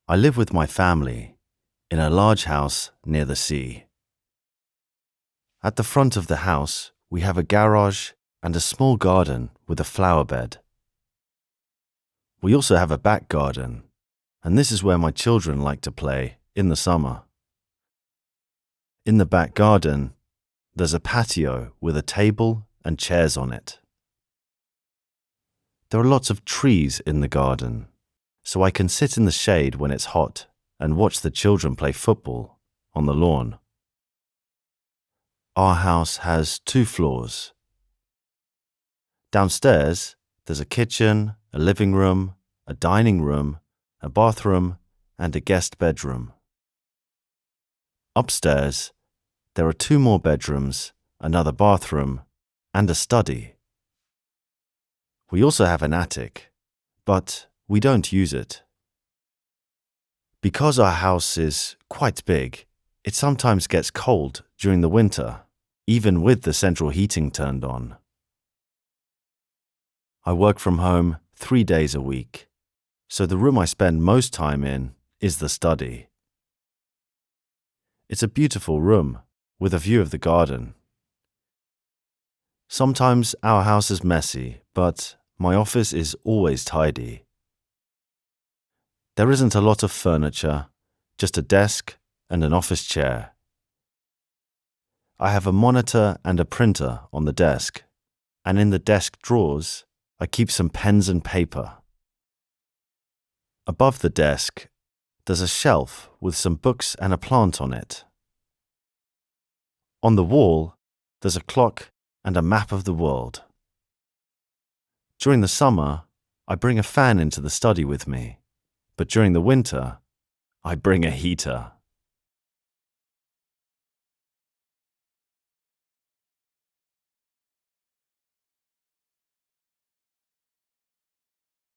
I live with my family in a large house near the sea. At the front of the house, we have a garage and a small garden with a flower bed. We also have a back garden, and this is where my children like to play in the summer. In the back garden, there's a patio with a table and chairs on it. There are lots of trees in the garden, so I can sit in the shade when it's hot and watch the children play football on the lawn. Our house has 2 floors. Downstairs, there's a kitchen, a living room, a dining room, a bathroom, and a guest bedroom. Upstairs, there are 2 more bedrooms, another bathroom, and a study. We also have an attic, but we don't use it. Because our house is quite big, it sometimes gets cold during the winter, even with the central heating turned on. I work from home 3 days a week, so the room I spend most time in is the study. It's a beautiful room with a view of the garden. Sometimes our house is messy, but my office is always tidy. There isn't a lot of furniture, just a desk and an office chair. I have a monitor and a printer on the desk, and in the desk drawers, I keep some pens and paper. Above the desk, there's a shelf with some books and a plant on it. On the wall, there's a clock and a map of the world. During the summer, I bring a fan into the study with me, but during the winter, I bring a heater.